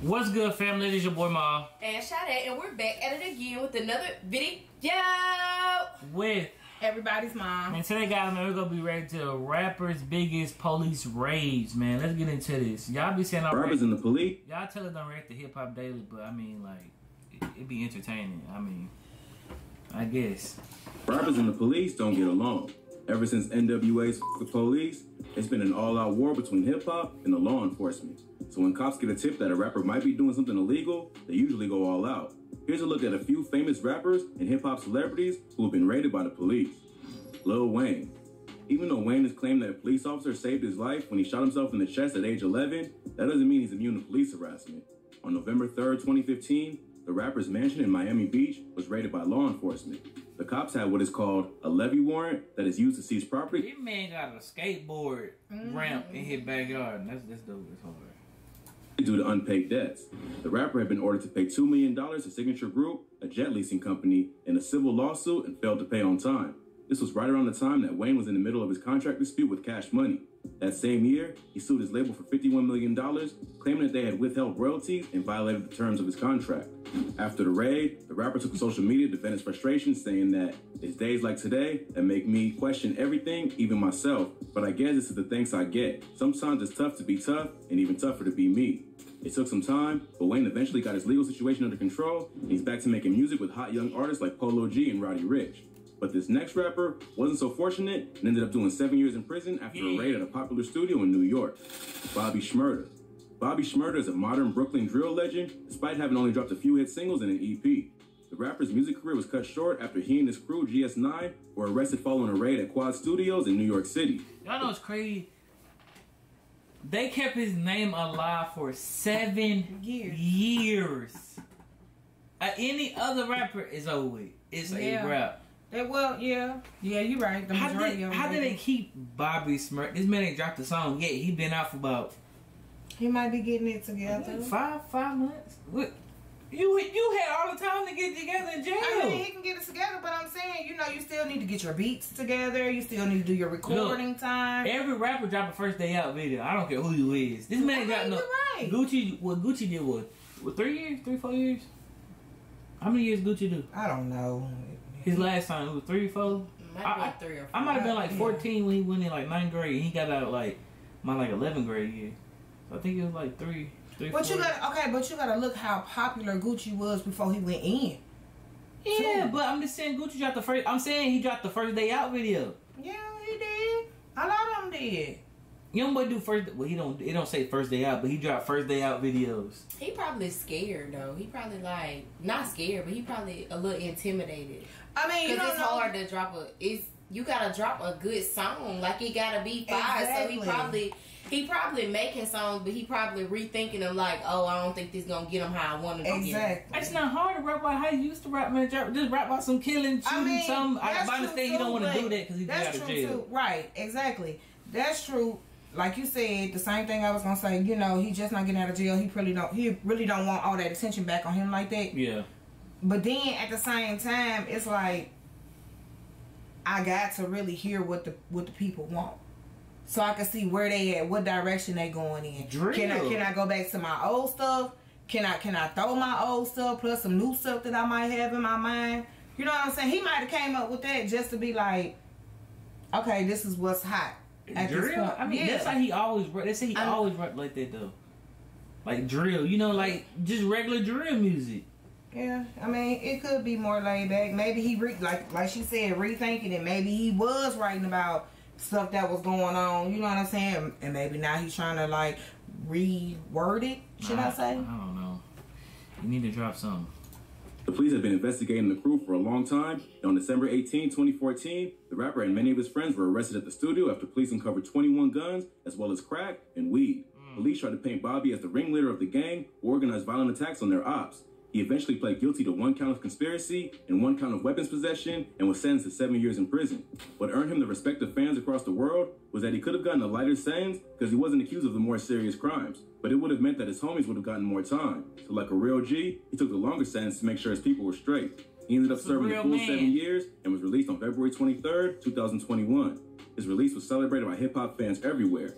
What's good, family? It is your boy Mal and Sade, and we're back at it again with another video with everybody's mom. And today, guys, man, we're gonna be ready to rapper's biggest police rage, man. Let's get into this. Y'all be saying rappers in the police. Y'all tell us don't react to hip hop daily, but I mean, like, it be entertaining. I mean, I guess rappers and the police don't get along. Ever since NWA's the police, it's been an all-out war between hip-hop and the law enforcement. So when cops get a tip that a rapper might be doing something illegal, they usually go all out. Here's a look at a few famous rappers and hip-hop celebrities who have been raided by the police. Lil Wayne. Even though Wayne has claimed that a police officer saved his life when he shot himself in the chest at age 11, that doesn't mean he's immune to police harassment. On November 3rd, 2015, the rapper's mansion in Miami Beach was raided by law enforcement. The cops had what is called a levy warrant that is used to seize property. This man got a skateboard ramp in his backyard, and that's dope as hard. Due to unpaid debts. The rapper had been ordered to pay $2 million to Signature Group, a jet leasing company, in a civil lawsuit and failed to pay on time. This was right around the time that Wayne was in the middle of his contract dispute with Cash Money. That same year, he sued his label for $51 million, claiming that they had withheld royalties and violated the terms of his contract. After the raid, the rapper took to social media to vent his frustration, saying that it's days like today that make me question everything, even myself, but I guess this is the thanks I get. Sometimes it's tough to be tough and even tougher to be me. It took some time, but Wayne eventually got his legal situation under control, and he's back to making music with hot young artists like Polo G and Roddy Ricch. But this next rapper wasn't so fortunate and ended up doing 7 years in prison after a raid at a popular studio in New York. Bobby Shmurda. Bobby Shmurda is a modern Brooklyn drill legend, despite having only dropped a few hit singles and an EP. The rapper's music career was cut short after he and his crew, GS9, were arrested following a raid at Quad Studios in New York City. Y'all know it's crazy. They kept his name alive for 7 years. Any other rapper is over with. It's a rap. Yeah, you're right. The majority of them. How did they keep Bobby Shmurda? This man ain't dropped the song yet. He been out for about. He might be getting it together. Five months. What? You had all the time to get together in jail. I mean, he can get it together, but I'm saying, you know, you still need to get your beats together. You still need to do your recording time. Every rapper drop a first day out video. I don't care who you is. This man got no. Right. Gucci. What Gucci did was 3 years, 4 years. How many years Gucci do? I don't know. His last time it was 3 or 4. Might be 3 or 4. I might have been like 14 when he went in like 9th grade. He got out like my 11th grade year. So I think it was like 3. But 4 you gotta look how popular Gucci was before he went in. Yeah, but I'm just saying Gucci dropped the first. I'm saying he dropped the first day out video. Yeah, he did. A lot of them did. Young boy do first. Well, he don't. It don't say first day out, but he dropped first day out videos. He probably scared though. He probably like not scared, but he probably a little intimidated. I mean, because it's hard to drop you gotta drop a good song. Like it gotta be fire. Exactly. So he probably making songs, but he probably rethinking them. Like, oh, I don't think this gonna get him how I want to get. Exactly. It's not hard to rap about how you used to rap, man. Just rap about some killing, shooting, something. I understand he don't want to do that because he got out of jail. Too. Right? Exactly. That's true. Like you said, the same thing I was gonna say. You know, he just not getting out of jail. He really don't want all that attention back on him like that. Yeah. But then at the same time, it's like I got to really hear what the people want, so I can see where they at, what direction they going in. Drill. Can I go back to my old stuff? Can I throw my old stuff plus some new stuff that I might have in my mind? You know what I'm saying? He might have came up with that just to be like, okay, this is what's hot. Drill? I mean, that's how he always rap. They say he always rap like that though. Like drill, you know, like just regular drill music. Yeah, I mean, it could be more laid back. Maybe he like she said, rethinking it. Maybe he was writing about stuff that was going on. You know what I'm saying? And maybe now he's trying to like reword it. Should I say? I don't know. You need to drop something. The police have been investigating the crew for a long time. And on December 18, 2014, the rapper and many of his friends were arrested at the studio after police uncovered 21 guns, as well as crack and weed. Police tried to paint Bobby as the ringleader of the gang who organized violent attacks on their ops. He eventually pled guilty to 1 count of conspiracy and 1 count of weapons possession and was sentenced to 7 years in prison. What earned him the respect of fans across the world was that he could have gotten a lighter sentence because he wasn't accused of the more serious crimes. But it would have meant that his homies would have gotten more time. So like a real G, he took the longer sentence to make sure his people were straight. He ended up serving the full 7 years and was released on February 23rd, 2021. his release was celebrated by hip-hop fans everywhere.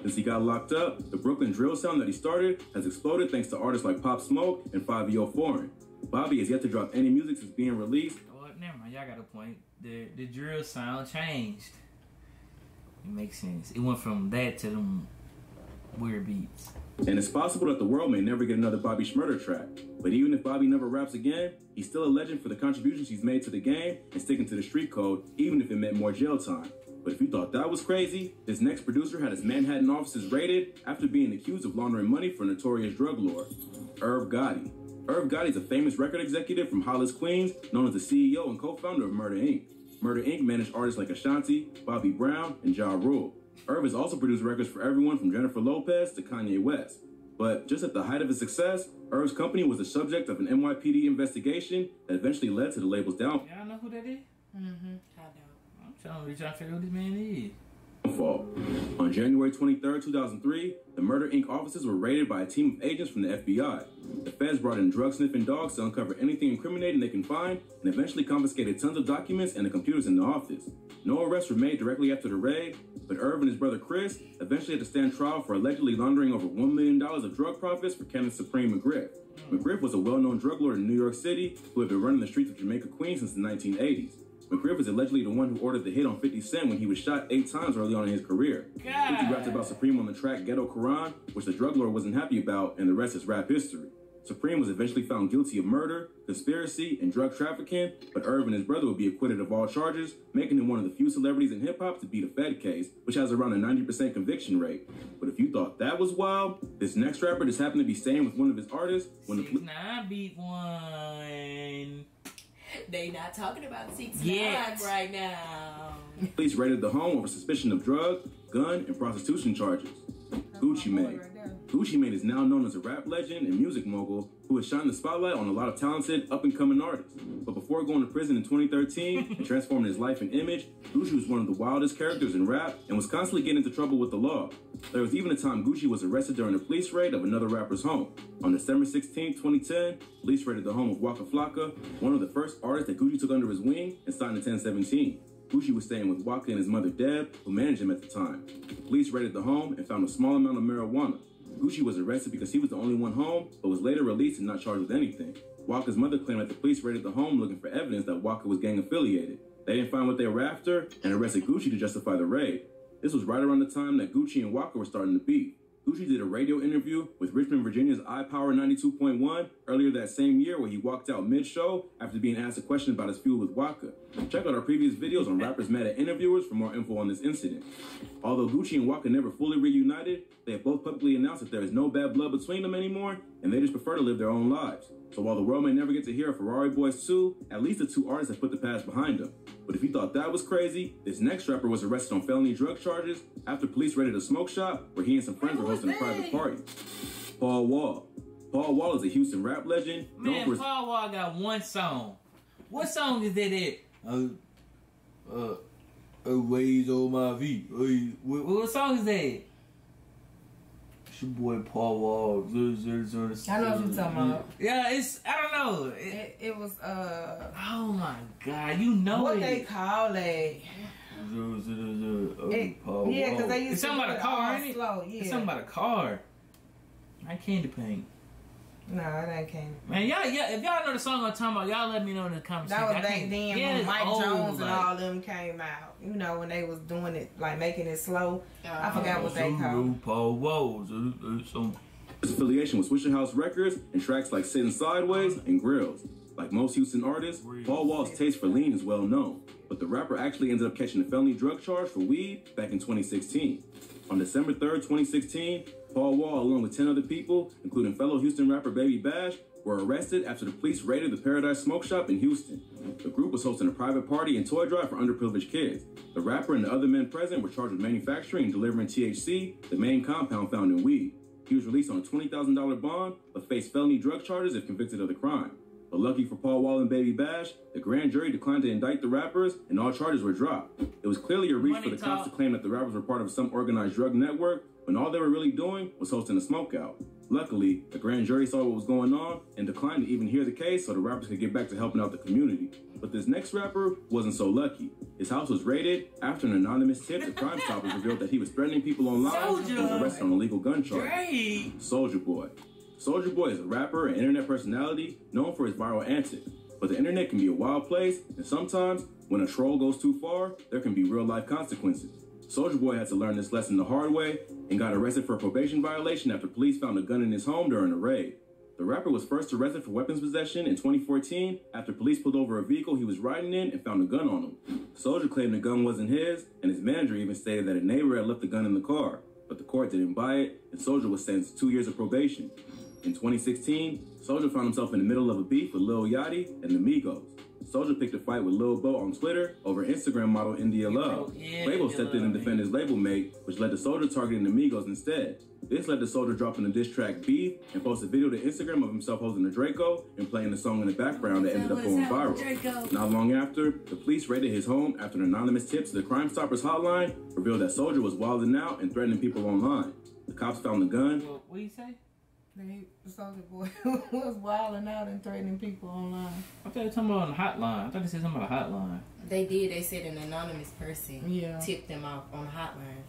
Since he got locked up, the Brooklyn drill sound that he started has exploded thanks to artists like Pop Smoke and 5EO Foreign. Bobby has yet to drop any music since being released. Well, never mind, y'all got a point. The drill sound changed. It makes sense. It went from that to them weird beats. And it's possible that the world may never get another Bobby Shmurda track. But even if Bobby never raps again, he's still a legend for the contributions he's made to the game and sticking to the street code, even if it meant more jail time. But if you thought that was crazy, this next producer had his Manhattan offices raided after being accused of laundering money for a notorious drug lord, Irv Gotti. Irv Gotti is a famous record executive from Hollis, Queens, known as the CEO and co-founder of Murder Inc. Murder Inc. managed artists like Ashanti, Bobby Brown, and Ja Rule. Irv has also produced records for everyone from Jennifer Lopez to Kanye West. But just at the height of his success, Irv's company was the subject of an NYPD investigation that eventually led to the label's downfall. Y'all know who that is? Mm-hmm. I know. I'm trying to figure out who this man is. On January 23, 2003, the Murder Inc. offices were raided by a team of agents from the FBI. The feds brought in drug-sniffing dogs to uncover anything incriminating they can find and eventually confiscated tons of documents and the computers in the office. No arrests were made directly after the raid, but Irv and his brother Chris eventually had to stand trial for allegedly laundering over $1 million of drug profits for Kenneth Supreme McGriff. McGriff was a well-known drug lord in New York City who had been running the streets of Jamaica, Queens since the 1980s. McGriff is allegedly the one who ordered the hit on 50 Cent when he was shot 8 times early on in his career. 50 rapped about Supreme on the track Ghetto Quran, which the drug lord wasn't happy about, and the rest is rap history. Supreme was eventually found guilty of murder, conspiracy, and drug trafficking, but Irv and his brother would be acquitted of all charges, making him one of the few celebrities in hip-hop to beat a Fed case, which has around a 90% conviction rate. But if you thought that was wild, this next rapper just happened to be staying with one of his artists when the police... I beat one. They not talking about 6ix9ine right now. Police raided the home over suspicion of drug, gun, and prostitution charges. Gucci Mane. Gucci Mane is now known as a rap legend and music mogul who has shined the spotlight on a lot of talented, up-and-coming artists. But before going to prison in 2013 and transforming his life and image, Gucci was one of the wildest characters in rap and was constantly getting into trouble with the law. There was even a time Gucci was arrested during a police raid of another rapper's home. On December 16, 2010, police raided the home of Waka Flocka, one of the first artists that Gucci took under his wing and signed in 1017. Gucci was staying with Waka and his mother Deb, who managed him at the time. Police raided the home and found a small amount of marijuana. Gucci was arrested because he was the only one home, but was later released and not charged with anything. Waka's mother claimed that the police raided the home looking for evidence that Waka was gang affiliated. They didn't find what they were after and arrested Gucci to justify the raid. This was right around the time that Gucci and Waka were starting to beef. Gucci did a radio interview with Richmond, Virginia's iPower 92.1 earlier that same year where he walked out mid-show after being asked a question about his feud with Waka. Check out our previous videos on rappers mad at interviewers for more info on this incident. Although Gucci and Waka never fully reunited, they have both publicly announced that there is no bad blood between them anymore, and they just prefer to live their own lives. So while the world may never get to hear of Ferrari Boys 2, at least the two artists have put the past behind them. But if you thought that was crazy, this next rapper was arrested on felony drug charges after police raided a smoke shop where he and some friends were hosting a private party. Paul Wall. Paul Wall is a Houston rap legend. Man, Paul Wall got one song. What song is that? Ways on my feet. What song is that? It's your boy Paul Wall. I know what you're talking about. Yeah, I don't know. It was, oh my God, you know what it. they call it. Paul Yeah, because Wall. they used It's to something do about a it car, all ain't it? slow. Yeah. It's something about a car. Not candy paint. No, it ain't candy. Man, if y'all know the song I'm talking about, y'all let me know in the comments. That was back then yeah, when Mike old, Jones and all them came out. You know, when they was doing it, like making it slow. I forgot what they called. Paul Walls. His affiliation with Swishahouse Records and tracks like Sitting Sideways and Grills. Like most Houston artists, Paul Wall's taste for lean is well known, but the rapper actually ended up catching a felony drug charge for weed back in 2016. On December 3rd, 2016, Paul Wall, along with 10 other people, including fellow Houston rapper Baby Bash, were arrested after the police raided the Paradise Smoke Shop in Houston. The group was hosting a private party and toy drive for underprivileged kids. The rapper and the other men present were charged with manufacturing and delivering THC, the main compound found in weed. He was released on a $20,000 bond, but faced felony drug charges if convicted of the crime. But lucky for Paul Wall and Baby Bash, the grand jury declined to indict the rappers and all charges were dropped. It was clearly a reach for the cops to claim that the rappers were part of some organized drug network, when all they were really doing was hosting a smokeout. Luckily, the grand jury saw what was going on and declined to even hear the case so the rappers could get back to helping out the community. But this next rapper wasn't so lucky. His house was raided after an anonymous tip to Crime Stoppers revealed that he was threatening people online and was arrested on illegal gun charges. Soulja Boy. Soulja Boy is a rapper and internet personality known for his viral antics. But the internet can be a wild place, and sometimes, when a troll goes too far, there can be real-life consequences. Soulja Boy had to learn this lesson the hard way and got arrested for a probation violation after police found a gun in his home during a raid. The rapper was first arrested for weapons possession in 2014 after police pulled over a vehicle he was riding in and found a gun on him. Soulja claimed the gun wasn't his, and his manager even stated that a neighbor had left the gun in the car, but the court didn't buy it, and Soulja was sentenced to 2 years of probation. In 2016, Soulja found himself in the middle of a beef with Lil Yachty and the Migos. Soulja picked a fight with Lil Bo on Twitter over Instagram model India Love. Quavo stepped in and defended his label mate, which led to Soulja targeting the Migos instead. This led to Soulja dropping the diss track Beef and post a video to Instagram of himself holding a Draco and playing the song in the background that ended up going viral. Not long after, the police raided his home after an anonymous tip to the Crime Stoppers hotline revealed that Soulja was wilding out and threatening people online. The cops found the gun. What do you say? The Soulja Boy was wilding out and threatening people online. I thought they were talking about on the hotline. I thought they said something about a hotline. They did. They said an anonymous person tipped them off on the hotline.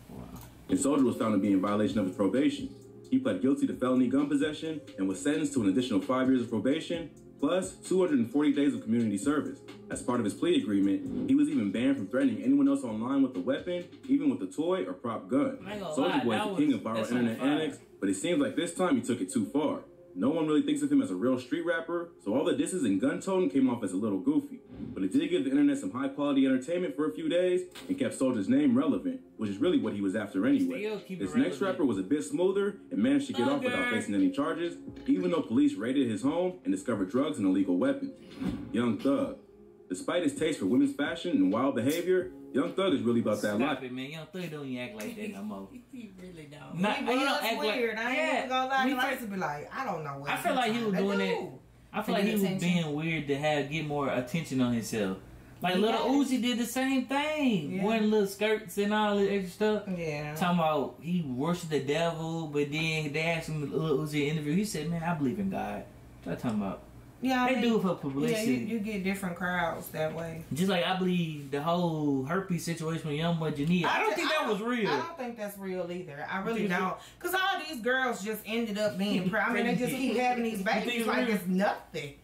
Wow. And Soulja was found to be in violation of his probation. He pled guilty to felony gun possession and was sentenced to an additional 5 years of probation, plus 240 days of community service. As part of his plea agreement, he was even banned from threatening anyone else online with a weapon, even with a toy or prop gun. Soulja Boy is the king of viral internet antics, but it seems like this time he took it too far. No one really thinks of him as a real street rapper, so all the disses and gun toting came off as a little goofy. But it did give the internet some high-quality entertainment for a few days and kept Soulja's name relevant, which is really what he was after anyway. This next rapper was a bit smoother and managed to get off without facing any charges, even though police raided his home and discovered drugs and illegal weapons. Young Thug. Despite his taste for women's fashion and wild behavior, Young Thug is really about that life. Stop it, man. Young Thug don't even act like that no more. He really don't. Nah, he don't act weird. I ain't even gonna lie. I used to be like, I don't know what. I feel like he was doing it. I feel like he was being weird to get more attention on himself. Like Lil Uzi did the same thing. Wearing little skirts and all this extra stuff. Yeah. Talking about he worshiped the devil, but then they asked him Lil Uzi in an interview. He said, "Man, I believe in God." What talking about? Yeah, they do it for publicity. Yeah, you get different crowds that way. Just like I believe the whole herpes situation with YoungBoy Jania. I don't think that was real. I don't think that's real either. I really don't. Because all these girls just ended up being proud. I mean, they just keep having these babies like it's nothing.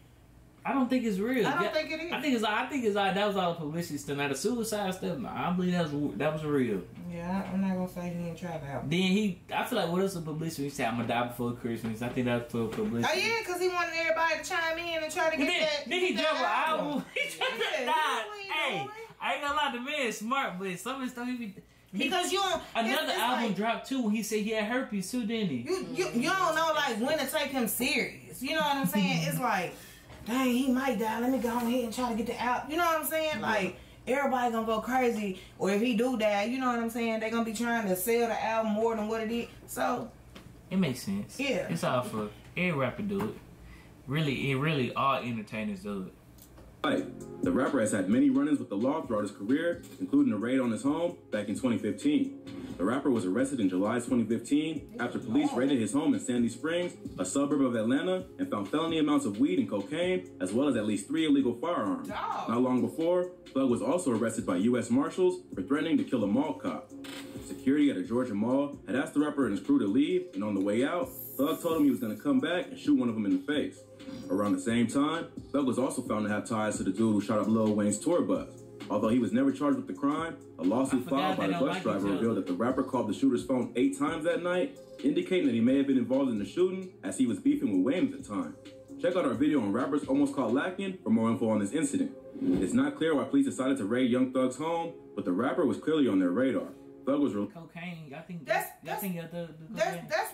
I don't think it's real. I don't think it is. I think it's like that was all the publicity stuff. Now the suicide stuff, I believe that was real. Yeah, I'm not gonna say he didn't try that. Then I feel like what else was publicity? He said I'm gonna die before Christmas. I think that was for publicity. Oh yeah, because he wanted everybody to chime in and try to get that. Then he dropped an album. He tried to die. Hey, I ain't gonna lie, the man is smart, but some of the stuff he be. Because you don't. Another album like, dropped too when he said he had herpes too, didn't he? You don't know like when to take him serious. You know what I'm saying? It's like. Dang, he might die. Let me go ahead and try to get the out. You know what I'm saying? Like, everybody gonna go crazy. Or if he do die, you know what I'm saying? They gonna be trying to sell the album more than what it is. So. It makes sense. Yeah. It's all for every rapper do it. Really all entertainers do it. Right. The rapper has had many run-ins with the law throughout his career, including a raid on his home back in 2015. The rapper was arrested in July 2015 after police raided his home in Sandy Springs, a suburb of Atlanta, and found felony amounts of weed and cocaine, as well as at least 3 illegal firearms. Not long before, Thug was also arrested by U.S. Marshals for threatening to kill a mall cop. Security at a Georgia mall had asked the rapper and his crew to leave, and on the way out, Thug told him he was going to come back and shoot one of them in the face. Around the same time, Thug was also found to have ties to the dude who shot up Lil Wayne's tour bus. Although he was never charged with the crime, a lawsuit filed by the bus driver revealed that the rapper called the shooter's phone 8 times that night, indicating that he may have been involved in the shooting as he was beefing with Wayne at the time. Check out our video on Rappers Almost Caught Lacking for more info on this incident. It's not clear why police decided to raid Young Thug's home, but the rapper was clearly on their radar. Thug was real cocaine. I think that's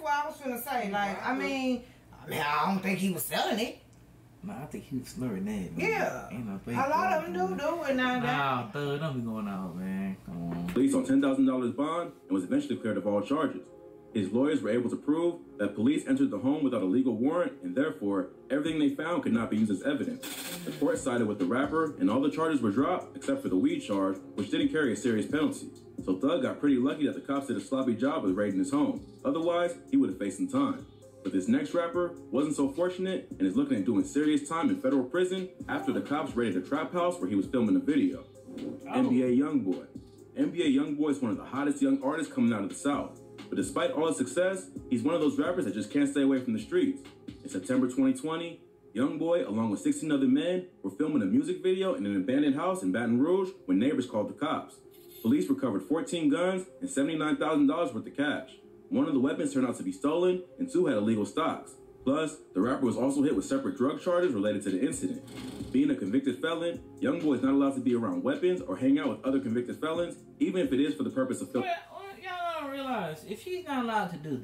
what I was gonna say. Like, I mean, I don't think he was selling it. No, I think he was slurring that. Man. Yeah. Ain't no a lot of them do it now. Nah, Thug, don't be going out, man. Come on. Released on $10,000 bond and was eventually cleared of all charges. His lawyers were able to prove that police entered the home without a legal warrant, and therefore, everything they found could not be used as evidence. The court sided with the rapper, and all the charges were dropped except for the weed charge, which didn't carry a serious penalty. So Thug got pretty lucky that the cops did a sloppy job with raiding his home. Otherwise, he would have faced some time. But this next rapper wasn't so fortunate and is looking at doing serious time in federal prison after the cops raided a trap house where he was filming a video. NBA Youngboy. NBA Youngboy is one of the hottest young artists coming out of the South. But despite all his success, he's one of those rappers that just can't stay away from the streets. In September 2020, Youngboy, along with 16 other men, were filming a music video in an abandoned house in Baton Rouge when neighbors called the cops. Police recovered 14 guns and $79,000 worth of cash. One of the weapons turned out to be stolen, and 2 had illegal stocks. Plus, the rapper was also hit with separate drug charges related to the incident. Being a convicted felon, Youngboy is not allowed to be around weapons or hang out with other convicted felons, even if it is for the purpose of filming. Y'all don't realize, if he's not allowed to do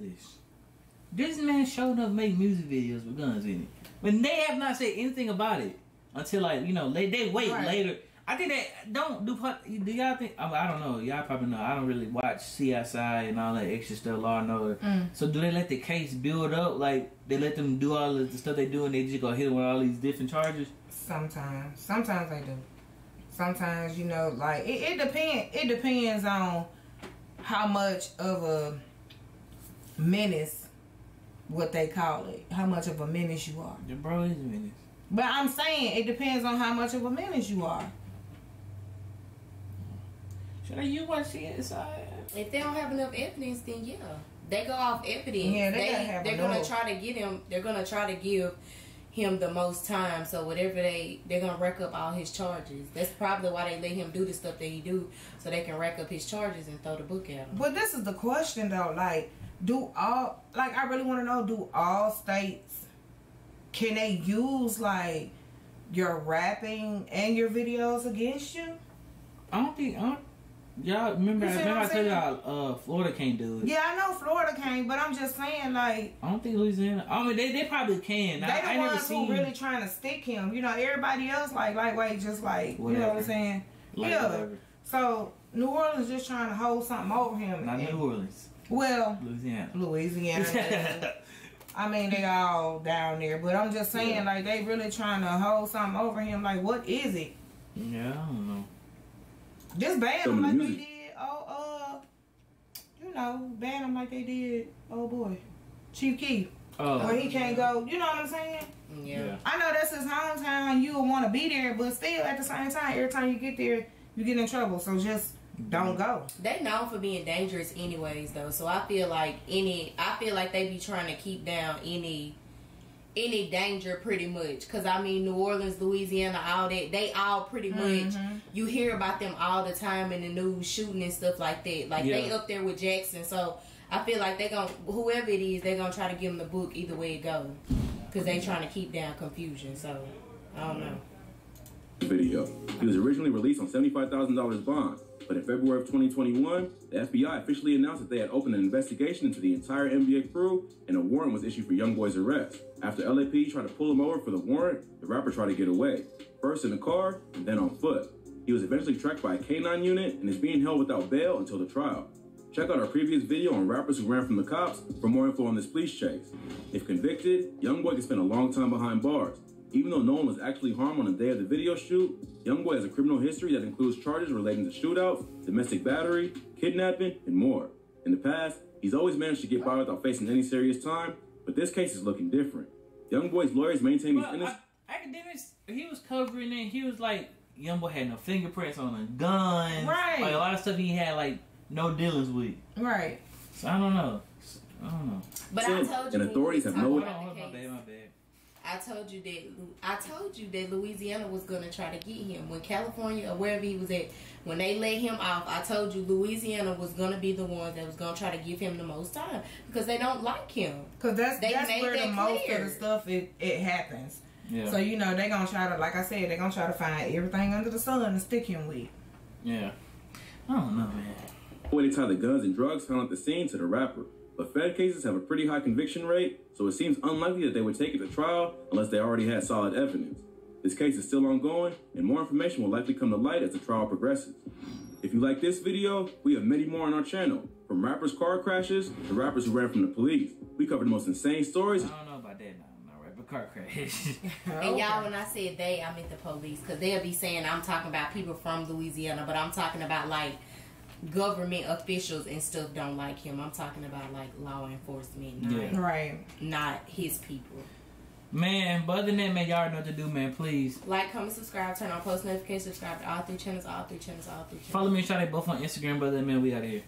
this man showed up make music videos with guns in it. But they have not said anything about it until, like, you know, they wait later. I think they don't do y'all think, I don't know, y'all probably know, I don't really watch CSI and all that extra stuff, Law and Order. So do they let the case build up, like they let them do all of the stuff they do and they just go hit them with all these different charges? Sometimes they do. Sometimes, you know, like it depends on how much of a menace, what they call it, how much of a menace you are. The bro is a menace. But I'm saying it depends on how much of a menace you are. Should you watch CSI? If they don't have enough evidence, then yeah, they go off evidence. Yeah, they're gonna try to get him. They're gonna try to give him the most time. So whatever they're gonna rack up all his charges. That's probably why they let him do the stuff that he do, so they can rack up his charges and throw the book at him. But this is the question though, like, I really want to know, do all states, can they use like your rapping and your videos against you? Y'all remember I told y'all Florida can't do it. Yeah, I know Florida can't, but I'm just saying, like, I don't think Louisiana. I mean, they probably can. They the ones who really trying to stick him. You know, everybody else lightweight, just like whatever. You know what I'm saying? Yeah. So New Orleans just trying to hold something over him. Not New Orleans. Well, Louisiana. I mean, they all down there, but I'm just saying, like, they really trying to hold something over him. Like, what is it? Yeah, I don't know. Just ban him like they did. Ban him like they did. Oh boy, Chief Keef. Where he can't go. You know what I'm saying? Yeah. I know that's his hometown. You would want to be there, but still, at the same time, every time you get there, you get in trouble. So just don't go. They known for being dangerous, anyways, though. So I feel like they be trying to keep down any danger pretty much. Because, I mean, New Orleans, Louisiana, all that, they all pretty much, you hear about them all the time in the news, shooting and stuff like that. Like, they up there with Jackson. So I feel like whoever it is, they're going to try to give them the book either way it goes. Because they trying to keep down confusion. So, I don't know. Video. He was originally released on $75,000 bond. But in February of 2021, the FBI officially announced that they had opened an investigation into the entire NBA crew, and a warrant was issued for Youngboy's arrest. After LAP tried to pull him over for the warrant, the rapper tried to get away, first in a car and then on foot. He was eventually tracked by a K9 unit and is being held without bail until the trial. Check out our previous video on rappers who ran from the cops for more info on this police chase. If convicted, Youngboy could spend a long time behind bars. Even though no one was actually harmed on the day of the video shoot, Youngboy has a criminal history that includes charges relating to shootouts, domestic battery, kidnapping, and more. In the past, he's always managed to get by without facing any serious time, but this case is looking different. Youngboy's lawyers maintain he's innocent. Academics, he was covering it. He was like, Youngboy had no fingerprints on a gun. Right. Like a lot of stuff he had like no dealings with. Right. So I don't know. But I told you, and authorities have no. My bad. I told you that Louisiana was gonna try to get him when California or wherever he was at. When they let him off, I told you Louisiana was gonna be the ones that was gonna try to give him the most time because they don't like him. Because that's where the most of the stuff it happens. Yeah. So they gonna try to, like I said, they gonna try to find everything under the sun to stick him with. Yeah. I don't know, man. They tie the guns and drugs found at the scene to the rapper. But Fed cases have a pretty high conviction rate, so it seems unlikely that they would take it to trial unless they already had solid evidence. This case is still ongoing, and more information will likely come to light as the trial progresses. If you like this video, we have many more on our channel. For From rappers' car crashes to rappers who ran from the police, we covered the most insane stories. I don't know about that now. No rapper car crash. And y'all, when I said they, I meant the police, because they'll be saying I'm talking about people from Louisiana, but I'm talking about like government officials and stuff don't like him. I'm talking about like law enforcement, not his people. Man, but other than that, man, y'all already know what to do, man. Please like, comment, subscribe, turn on post notifications, subscribe to all three channels. Follow me and Shawty both on Instagram, brother. Man, we out here.